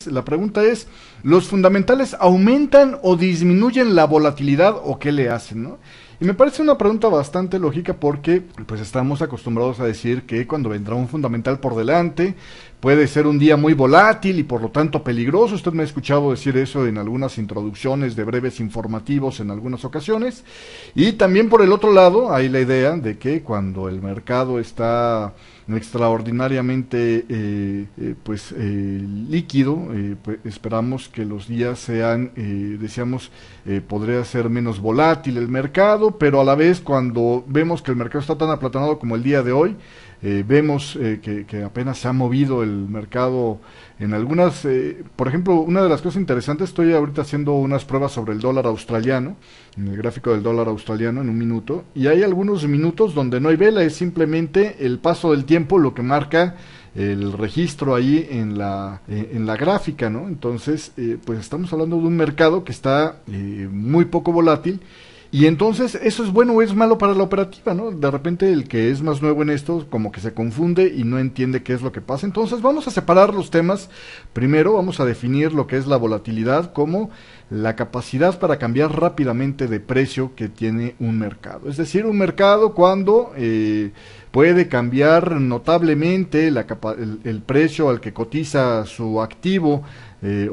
La pregunta es, ¿los fundamentales aumentan o disminuyen la volatilidad o qué le hacen, ¿no? Y me parece una pregunta bastante lógica porque pues estamos acostumbrados a decir que cuando vendrá un fundamental por delante puede ser un día muy volátil y por lo tanto peligroso. Usted me ha escuchado decir eso en algunas introducciones de breves informativos en algunas ocasiones. Y también por el otro lado hay la idea de que cuando el mercado está extraordinariamente líquido, pues esperamos que los días sean, decíamos, podría ser menos volátil el mercado, pero a la vez cuando vemos que el mercado está tan aplatanado como el día de hoy, vemos que apenas se ha movido el mercado en algunas, por ejemplo, una de las cosas interesantes, estoy ahorita haciendo unas pruebas sobre el dólar australiano, en el gráfico del dólar australiano en un minuto, y hay algunos minutos donde no hay vela, es simplemente el paso del tiempo lo que marca el registro ahí en la gráfica, ¿no? Entonces, pues estamos hablando de un mercado que está muy poco volátil. Y entonces, ¿eso es bueno o es malo para la operativa, no? De repente el que es más nuevo en esto como que se confunde y no entiende qué es lo que pasa. Entonces vamos a separar los temas. Primero vamos a definir lo que es la volatilidad como la capacidad para cambiar rápidamente de precio que tiene un mercado. Es decir, un mercado cuando puede cambiar notablemente el precio al que cotiza su activo,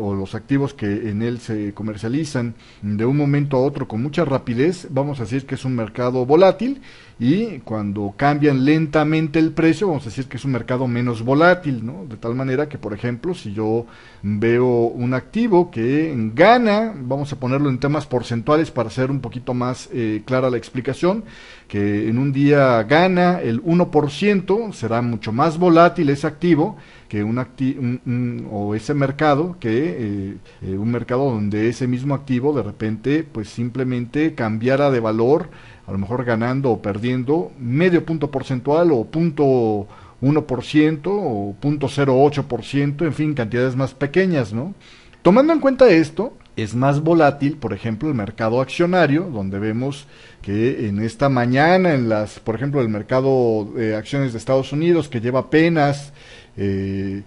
o los activos que en él se comercializan de un momento a otro con mucha rapidez, vamos a decir que es un mercado volátil, y cuando cambian lentamente el precio, vamos a decir que es un mercado menos volátil, ¿no? De tal manera que, por ejemplo, si yo veo un activo que gana, vamos a ponerlo en temas porcentuales para hacer un poquito más clara la explicación, que en un día gana el 1%, será mucho más volátil ese activo que o ese mercado que un mercado donde ese mismo activo de repente pues simplemente cambiara de valor, a lo mejor ganando o perdiendo medio punto porcentual o 0.1% o 0.08%, en fin, cantidades más pequeñas, ¿no? Tomando en cuenta esto, es más volátil, por ejemplo, el mercado accionario, donde vemos que en esta mañana, por ejemplo, el mercado de acciones de Estados Unidos, que lleva apenas que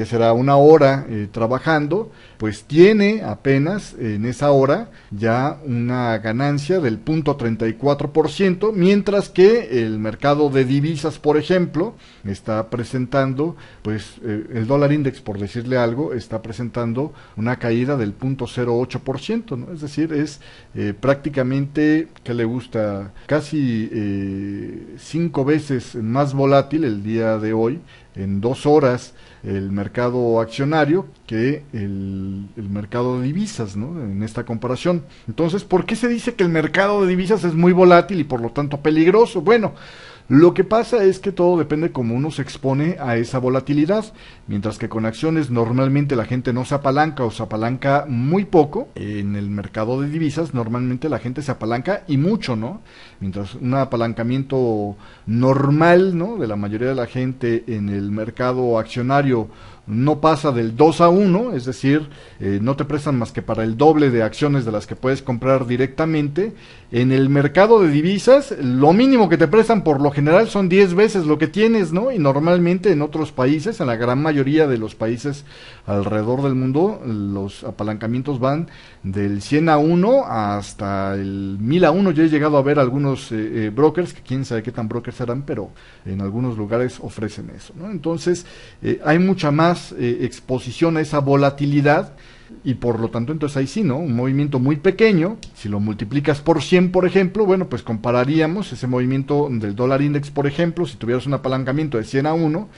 será una hora trabajando, pues tiene apenas en esa hora ya una ganancia del 0.34%, mientras que el mercado de divisas, por ejemplo, está presentando, pues el dólar index, por decirle algo, está presentando una caída del 0.08%, ¿no? Es decir, es prácticamente, ¿qué le gusta? Casi 5 veces más volátil el día de hoy, en 2 horas, el mercado accionario que el mercado de divisas, ¿no? En esta comparación. Entonces, ¿por qué se dice que el mercado de divisas es muy volátil y por lo tanto peligroso? Bueno, lo que pasa es que todo depende cómo uno se expone a esa volatilidad, mientras que con acciones normalmente la gente no se apalanca o se apalanca muy poco. En el mercado de divisas normalmente la gente se apalanca y mucho, ¿no? Mientras un apalancamiento normal, ¿no?, de la mayoría de la gente en el mercado accionario no pasa del 2-1, es decir, no te prestan más que para el doble de acciones de las que puedes comprar directamente. En el mercado de divisas, lo mínimo que te prestan por lo general son 10 veces lo que tienes, ¿no? Y normalmente en otros países, en la gran mayoría de los países alrededor del mundo, los apalancamientos van del 100-1 hasta el 1000-1. Yo he llegado a ver algunos brokers, que quién sabe qué tan brokers serán, pero en algunos lugares ofrecen eso, ¿no? Entonces, hay mucha más exposición a esa volatilidad, y por lo tanto, entonces ahí sí, ¿no? Un movimiento muy pequeño, si lo multiplicas por 100, por ejemplo, bueno, pues compararíamos ese movimiento del dólar index, por ejemplo, si tuvieras un apalancamiento de 100-1,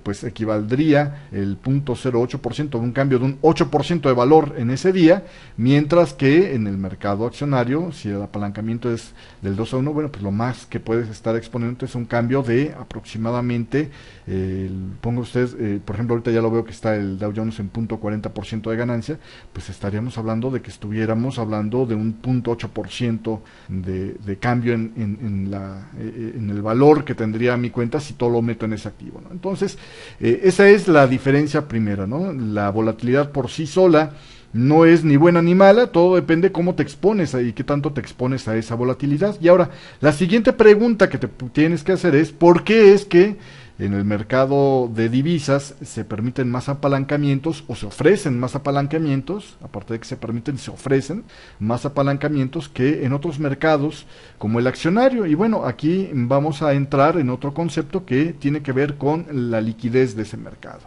pues equivaldría el 0.08%, un cambio de un 8% de valor en ese día, mientras que en el mercado accionario, si el apalancamiento es del 2-1, bueno, pues lo más que puedes estar exponiendo es un cambio de aproximadamente, ponga usted, por ejemplo, ahorita ya lo veo que está el Dow Jones en 0.40% de ganancia, pues estaríamos hablando de que estuviéramos hablando de un 0.8% de cambio en el valor que tendría mi cuenta si todo lo meto en ese activo, ¿no? Entonces, esa es la diferencia primera, ¿no? La volatilidad por sí sola no es ni buena ni mala, todo depende cómo te expones y qué tanto te expones a esa volatilidad. Y ahora, la siguiente pregunta que te tienes que hacer es, ¿por qué es que en el mercado de divisas se permiten más apalancamientos o se ofrecen más apalancamientos, aparte de que se permiten, se ofrecen más apalancamientos que en otros mercados como el accionario. Y bueno, aquí vamos a entrar en otro concepto que tiene que ver con la liquidez de ese mercado.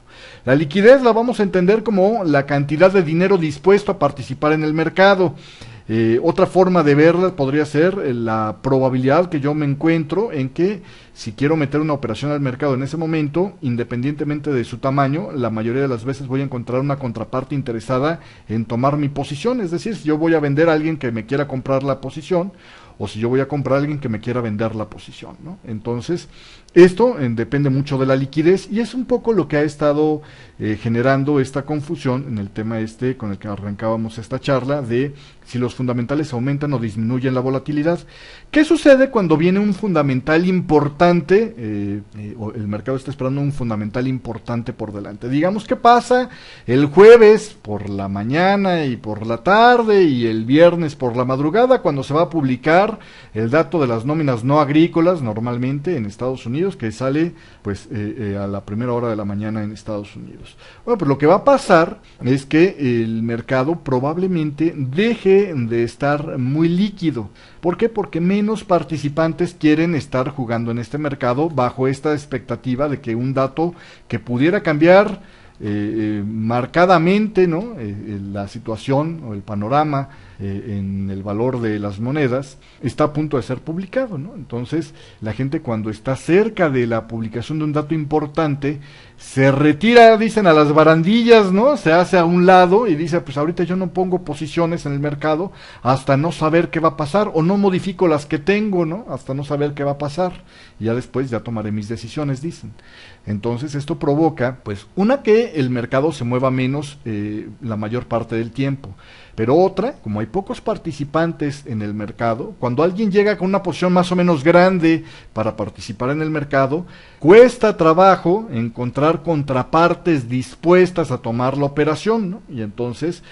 La liquidez la vamos a entender como la cantidad de dinero dispuesto a participar en el mercado. Otra forma de verla podría ser la probabilidad que yo me encuentro en que si quiero meter una operación al mercado en ese momento, independientemente de su tamaño, la mayoría de las veces voy a encontrar una contraparte interesada en tomar mi posición. Es decir, si yo voy a vender a alguien que me quiera comprar la posición, o si yo voy a comprar a alguien que me quiera vender la posición, ¿no? Entonces, esto depende mucho de la liquidez y es un poco lo que ha estado generando esta confusión en el tema con el que arrancábamos esta charla de si los fundamentales aumentan o disminuyen la volatilidad. ¿Qué sucede cuando viene un fundamental importante o el mercado está esperando un fundamental importante por delante? Digamos que pasa el jueves por la mañana y por la tarde y el viernes por la madrugada cuando se va a publicar el dato de las nóminas no agrícolas normalmente en Estados Unidos, que sale pues a la primera hora de la mañana en Estados Unidos. Bueno, pues lo que va a pasar es que el mercado probablemente deje de estar muy líquido. ¿Por qué? Porque menos participantes quieren estar jugando en este mercado bajo esta expectativa de que un dato que pudiera cambiar marcadamente, ¿no? La situación o el panorama en el valor de las monedas está a punto de ser publicado, ¿no? Entonces la gente cuando está cerca de la publicación de un dato importante se retira, dicen, a las barandillas, ¿no? Se hace a un lado y dice, pues ahorita yo no pongo posiciones en el mercado hasta no saber qué va a pasar, o no modifico las que tengo, ¿no? Hasta no saber qué va a pasar, y ya después ya tomaré mis decisiones, dicen. Entonces esto provoca, pues, una, que el mercado se mueva menos la mayor parte del tiempo, pero otra, como hay pocos participantes en el mercado, cuando alguien llega con una posición más o menos grande para participar en el mercado, cuesta trabajo encontrar contrapartes dispuestas a tomar la operación, ¿no? Y entonces,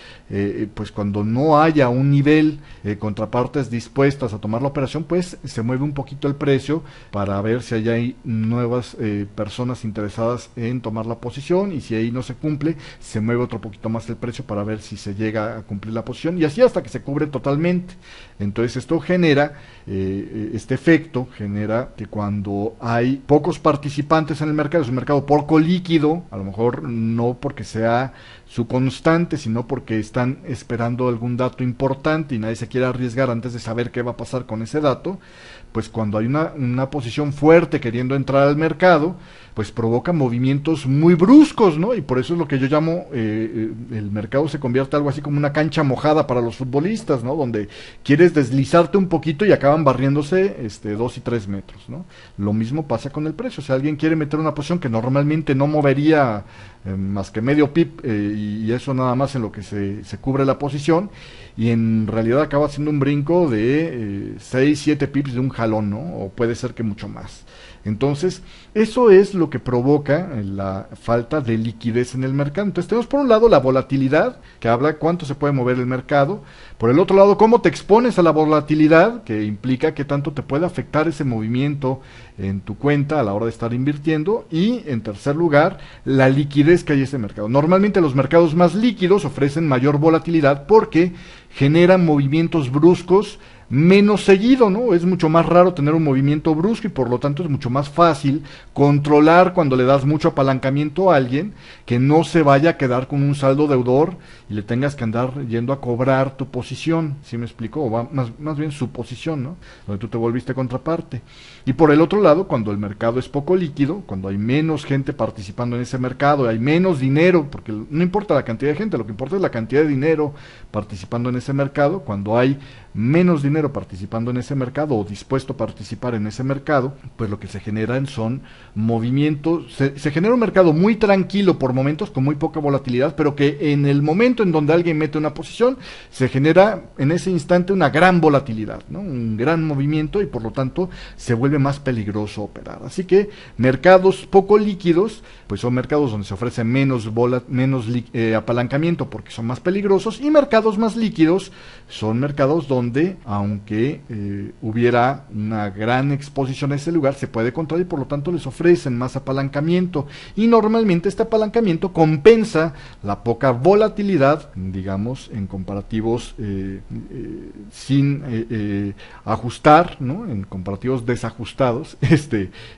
pues cuando no haya un nivel, contrapartes dispuestas a tomar la operación, pues se mueve un poquito el precio para ver si hay nuevas personas interesadas en tomar la posición, y si ahí no se cumple, se mueve otro poquito más el precio para ver si se llega a cumplir la posición, y así hasta que se cubre totalmente. Entonces esto genera, este efecto genera que cuando hay pocos participantes en el mercado, es un mercado poco líquido, a lo mejor no porque sea su constante, sino porque están esperando algún dato importante y nadie se quiere arriesgar antes de saber qué va a pasar con ese dato, pues cuando hay una posición fuerte queriendo entrar al mercado, pues provoca movimientos muy bruscos, ¿no? Y por eso es lo que yo llamo, el mercado se convierte algo así como una cancha mojada para los futbolistas, ¿no? Donde quieres deslizarte un poquito y acaban barriéndose 2 y 3 metros, ¿no? Lo mismo pasa con el precio. O sea, alguien quiere meter una posición que normalmente no movería más que medio pip, y eso nada más en lo que se cubre la posición, y en realidad acaba haciendo un brinco de 6, 7 pips de un jalón, ¿no? O puede ser que mucho más. Entonces, eso es lo que provoca la falta de liquidez en el mercado. Entonces, tenemos por un lado la volatilidad, que habla cuánto se puede mover el mercado. Por el otro lado, cómo te expones a la volatilidad, que implica qué tanto te puede afectar ese movimiento en tu cuenta a la hora de estar invirtiendo. Y, en tercer lugar, la liquidez que hay en ese mercado. Normalmente los mercados más líquidos ofrecen mayor volatilidad porque generan movimientos bruscos menos seguido, ¿no? Es mucho más raro tener un movimiento brusco y por lo tanto es mucho más fácil controlar cuando le das mucho apalancamiento a alguien, que no se vaya a quedar con un saldo deudor y le tengas que andar yendo a cobrar tu posición, ¿sí me explico? O más bien su posición, ¿no? Donde tú te volviste contraparte. Y por el otro lado, cuando el mercado es poco líquido, cuando hay menos gente participando en ese mercado, hay menos dinero, porque no importa la cantidad de gente, lo que importa es la cantidad de dinero participando en ese mercado. Cuando hay menos dinero participando en ese mercado o dispuesto a participar en ese mercado, pues lo que se generan son movimientos, se genera un mercado muy tranquilo por momentos, con muy poca volatilidad, pero que en el momento en donde alguien mete una posición, se genera en ese instante una gran volatilidad, ¿no? Un gran movimiento, y por lo tanto se vuelve más peligroso operar. Así que mercados poco líquidos, pues son mercados donde se ofrece menos apalancamiento porque son más peligrosos, y mercados más líquidos son mercados donde aunque hubiera una gran exposición a ese lugar, se puede controlar y por lo tanto les ofrecen más apalancamiento. Y normalmente este apalancamiento compensa la poca volatilidad, digamos, en comparativos sin ajustar, ¿no? En comparativos desajustados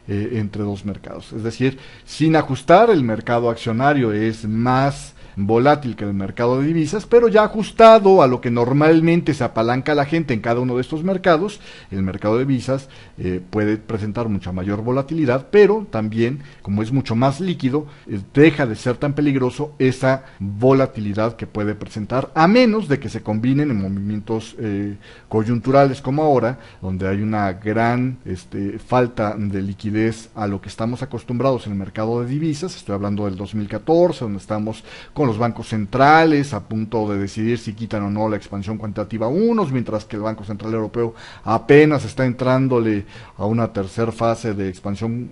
entre dos mercados. Es decir, sin ajustar, el mercado accionario es más volátil que el mercado de divisas, pero ya ajustado a lo que normalmente se apalanca la gente en cada uno de estos mercados, el mercado de divisas puede presentar mucha mayor volatilidad, pero también, como es mucho más líquido, deja de ser tan peligroso esa volatilidad que puede presentar, a menos de que se combinen en movimientos coyunturales como ahora, donde hay una gran falta de liquidez a lo que estamos acostumbrados en el mercado de divisas. Estoy hablando del 2014, donde estamos con los bancos centrales a punto de decidir si quitan o no la expansión cuantitativa unos, mientras que el Banco Central Europeo apenas está entrándole a una tercera fase de expansión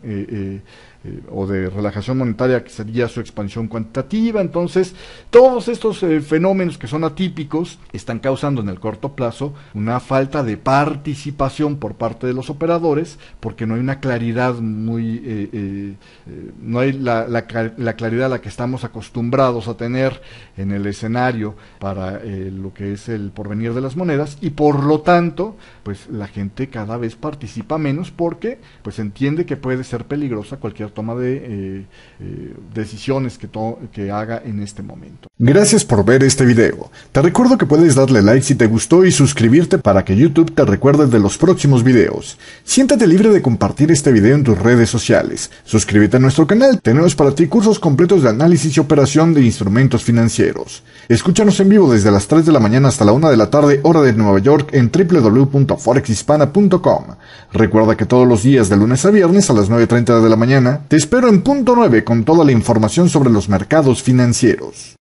o de relajación monetaria, que sería su expansión cuantitativa. Entonces, todos estos fenómenos que son atípicos están causando en el corto plazo una falta de participación por parte de los operadores, porque no hay una claridad no hay la claridad a la que estamos acostumbrados a tener en el escenario para lo que es el porvenir de las monedas, y por lo tanto, pues la gente cada vez participa menos, porque pues entiende que puede ser peligrosa cualquier toma de decisiones que haga en este momento. Gracias por ver este video. Te recuerdo que puedes darle like si te gustó y suscribirte para que YouTube te recuerde de los próximos videos. Siéntate libre de compartir este video en tus redes sociales. Suscríbete a nuestro canal. Tenemos para ti cursos completos de análisis y operación de instrumentos financieros. Escúchanos en vivo desde las 3 de la mañana hasta la 1 de la tarde, hora de Nueva York, en www.forexhispana.com. Recuerda que todos los días de lunes a viernes a las 9:30 de la mañana te espero en punto 9 con toda la información sobre los mercados financieros.